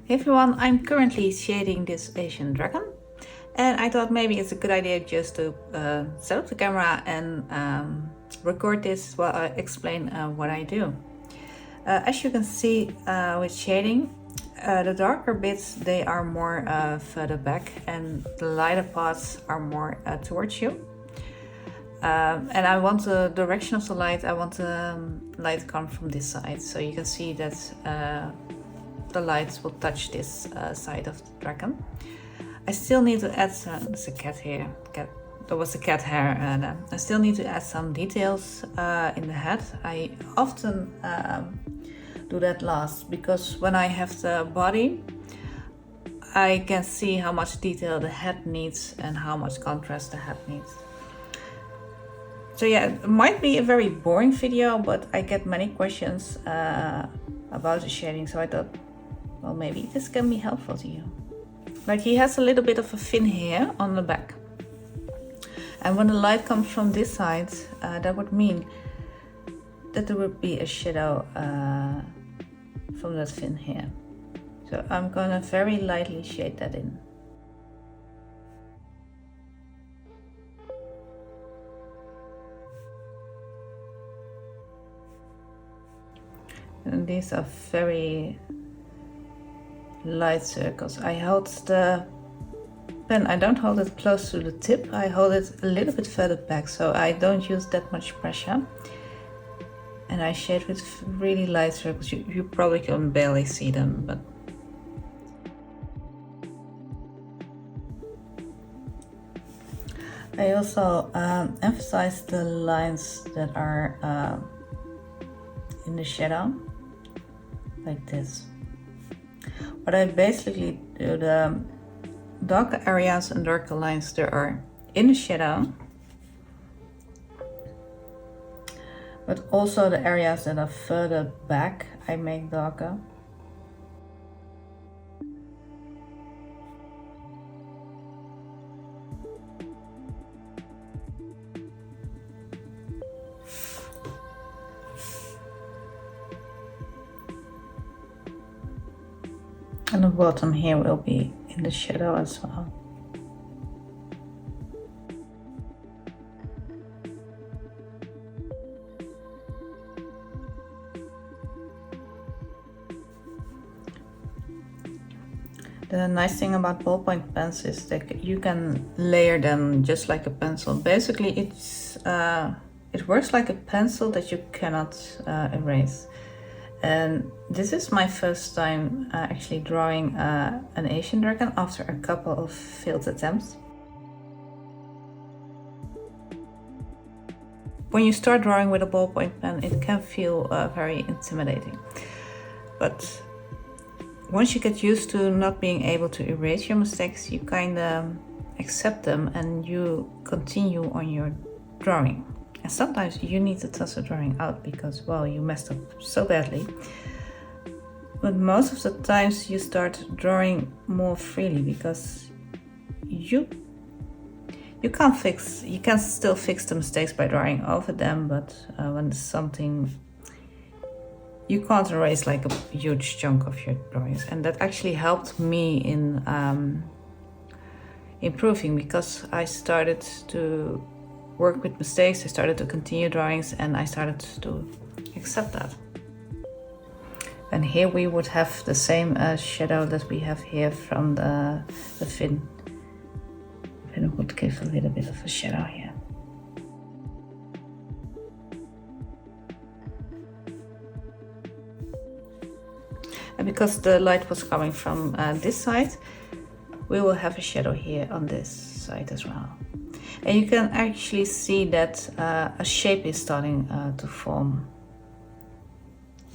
Hey everyone, I'm currently shading this Asian dragon, and I thought maybe it's a good idea just to set up the camera and record this while I explain what I do. As you can see with shading, the darker bits, they are more further back and the lighter parts are more towards you. And I want the direction of the light, I want the light to come from this side, so you can see that the lights will touch this side of the dragon. I still need to add some, there's a cat here, there was a cat hair, and I still need to add some details in the head. I often do that last, because when I have the body, I can see how much detail the head needs and how much contrast the head needs. So yeah, it might be a very boring video, but I get many questions about the shading, so I thought, well, maybe this can be helpful to you. Like, he has a little bit of a fin here on the back. And when the light comes from this side, that would mean that there would be a shadow from that fin here. So I'm gonna very lightly shade that in. And these are very light circles. I hold the pen, I don't hold it close to the tip, I hold it a little bit further back, so I don't use that much pressure. And I shade with really light circles. You probably can barely see them, but I also emphasize the lines that are in the shadow, like this. What I basically do, the darker areas and darker lines that are in the shadow, but also the areas that are further back, I make darker. And the bottom here will be in the shadow as well. The nice thing about ballpoint pens is that you can layer them just like a pencil. Basically, it works like a pencil that you cannot erase. And this is my first time actually drawing an Asian dragon after a couple of failed attempts. When you start drawing with a ballpoint pen, it can feel very intimidating. But once you get used to not being able to erase your mistakes, you kind of accept them and you continue on your drawing. And sometimes you need to toss a drawing out because, well, you messed up so badly. But most of the times you start drawing more freely because you can still fix the mistakes by drawing over them, but when it's something, you can't erase like a huge chunk of your drawings. And that actually helped me in improving, because I started to work with mistakes, I started to continue drawings, and I started to accept that. And here we would have the same shadow that we have here from the fin. The fin would give a little bit of a shadow here. And because the light was coming from this side, we will have a shadow here on this side as well. And you can actually see that a shape is starting to form.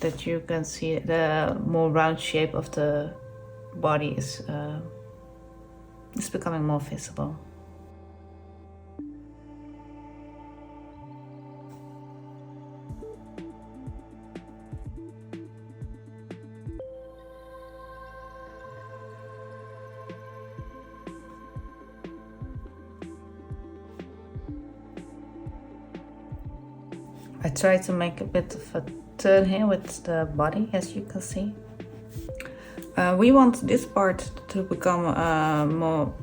That you can see the more round shape of the body is becoming more visible. I try to make a bit of a turn here with the body, as you can see. we want this part to become more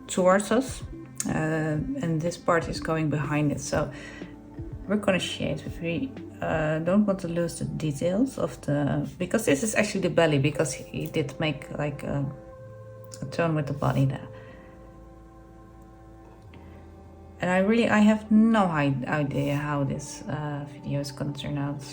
towards us, and this part is going behind it. So we're going to shade. We don't want to lose the details of the, because this is actually the belly, because he did make like a tone with the body there. And I have no idea how this video is going to turn out.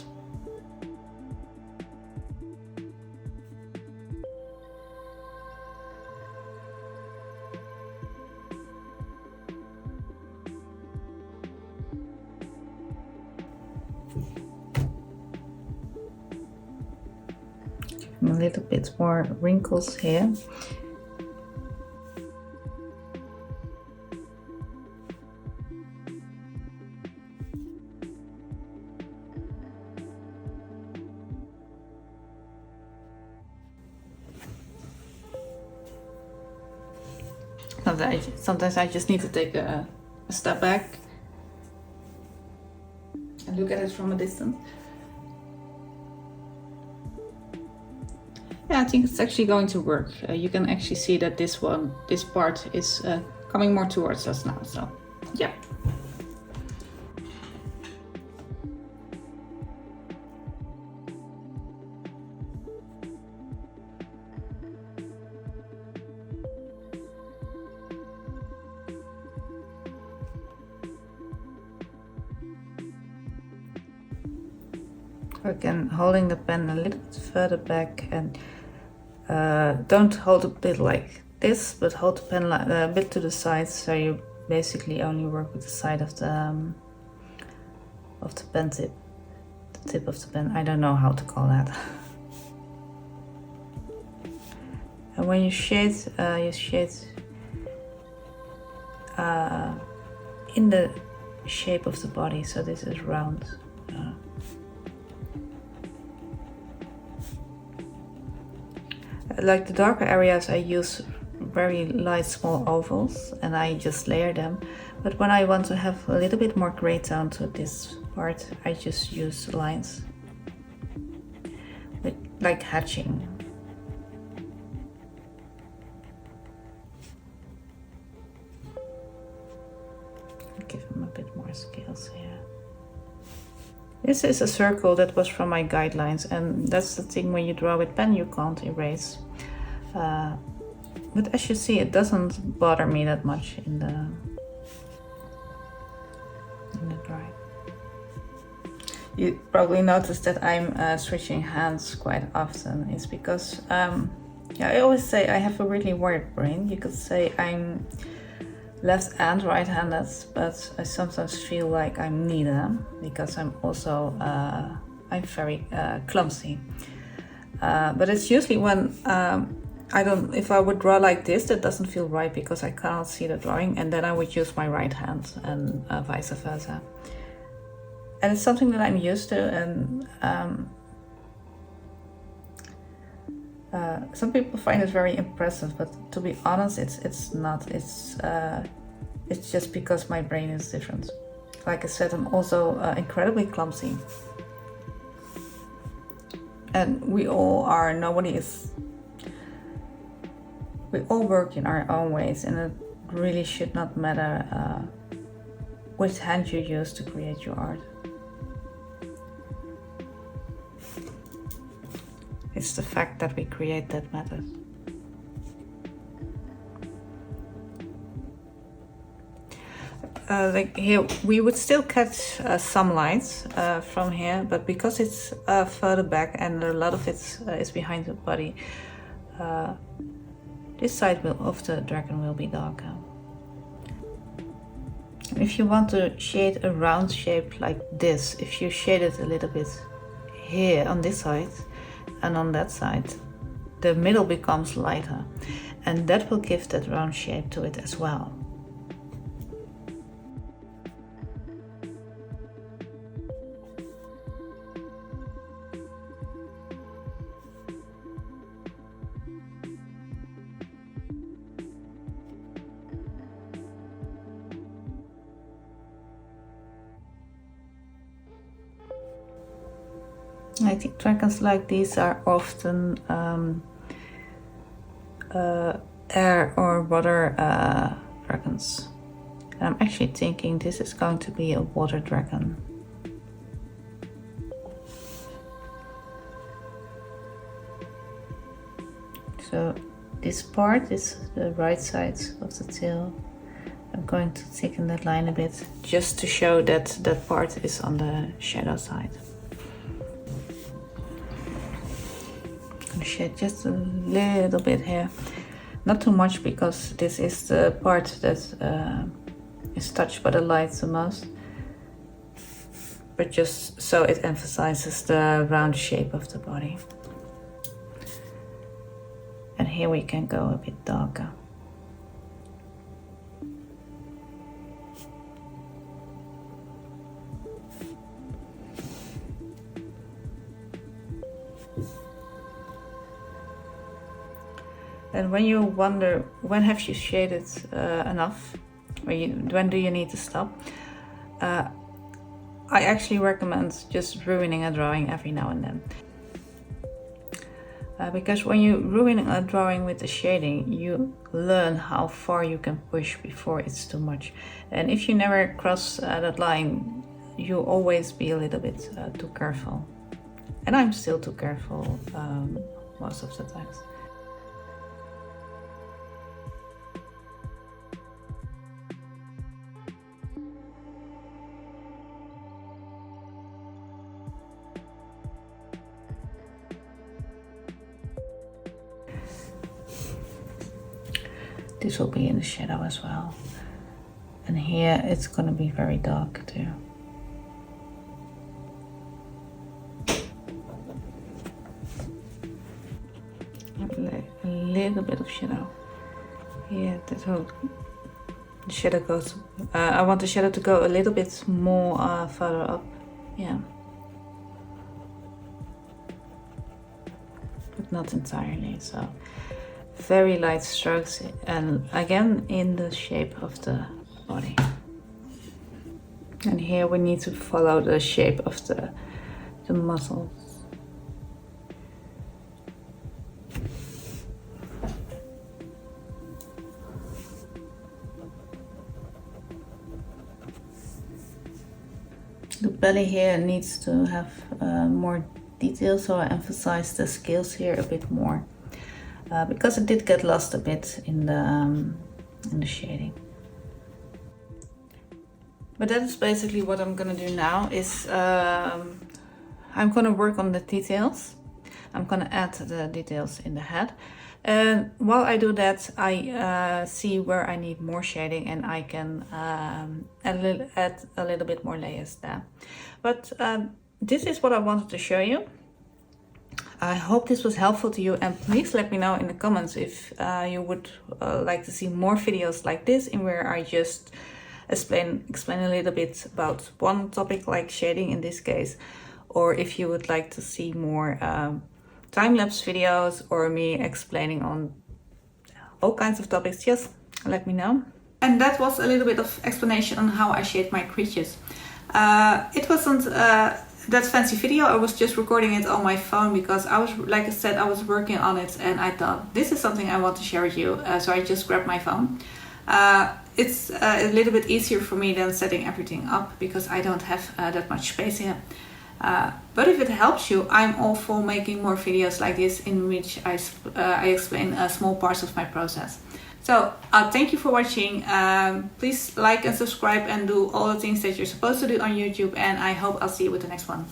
A little bit more wrinkles here. Sometimes I just need to take a step back and look at it from a distance. Yeah, I think it's actually going to work. You can actually see that this part is coming more towards us now, so yeah. Again, holding the pen a little bit further back, and don't hold the bit like this, but hold the pen a bit to the side, so you basically only work with the side of the pen tip, the tip of the pen. I don't know how to call that. And when you shade in the shape of the body, so this is round. Like the darker areas, I use very light small ovals and I just layer them. But when I want to have a little bit more gray tone to this part, I just use lines, like hatching. Give him a bit more scales here. This is a circle that was from my guidelines, and that's the thing, when you draw with pen you can't erase. But as you see, it doesn't bother me that much in the drawing. You probably noticed that I'm switching hands quite often. It's because, yeah, I always say I have a really weird brain. You could say I'm left and right-handed, but I sometimes feel like I'm neither, because I'm also I'm very clumsy. But it's usually when if I would draw like this, that doesn't feel right because I cannot see the drawing, and then I would use my right hand, and vice versa. And it's something that I'm used to, and some people find it very impressive, but to be honest, it's not. It's just because my brain is different. Like I said, I'm also incredibly clumsy, and we all are. We all work in our own ways, and it really should not matter which hand you use to create your art. It's the fact that we create that matters. Like here, we would still catch some lines from here, but because it's further back and a lot of it is behind the body, this side of the dragon will be darker. If you want to shade a round shape like this, if you shade it a little bit here on this side and on that side, the middle becomes lighter, and that will give that round shape to it as well. I think dragons like these are often air or water dragons. And I'm actually thinking this is going to be a water dragon. So this part is the right side of the tail. I'm going to thicken that line a bit just to show that that part is on the shadow side. I'm going to shade just a little bit here. Not too much because this is the part that is touched by the light the most. But just so it emphasizes the round shape of the body. And here we can go a bit darker. And when you wonder, when have you shaded enough? Or when do you need to stop? I actually recommend just ruining a drawing every now and then. Because when you ruin a drawing with the shading, you learn how far you can push before it's too much. And if you never cross that line, you'll always be a little bit too careful. And I'm still too careful most of the times. This will be in the shadow as well. And here it's going to be very dark too. A little bit of shadow. Here, the shadow goes. I want the shadow to go a little bit more further up. Yeah. But not entirely, so. Very light strokes, and again in the shape of the body. And here we need to follow the shape of the muscles. The belly here needs to have more detail, so I emphasize the scales here a bit more. Because it did get lost a bit in the shading. But that is basically what I'm gonna do now. Is I'm gonna work on the details. I'm gonna add the details in the head. And while I do that, I see where I need more shading, and I can add a little bit more layers there. But this is what I wanted to show you. I hope this was helpful to you, and please let me know in the comments if you would like to see more videos like this, in where I just explain a little bit about one topic like shading in this case, or if you would like to see more time-lapse videos or me explaining on all kinds of topics. Just let me know. And that was a little bit of explanation on how I shade my creatures. It wasn't that fancy video. I was just recording it on my phone because I was, like I said, I was working on it, and I thought this is something I want to share with you. So I just grabbed my phone. It's a little bit easier for me than setting everything up because I don't have that much space here. But if it helps you, I'm all for making more videos like this in which I explain small parts of my process. So thank you for watching. Please like and subscribe and do all the things that you're supposed to do on YouTube, and I hope I'll see you with the next one.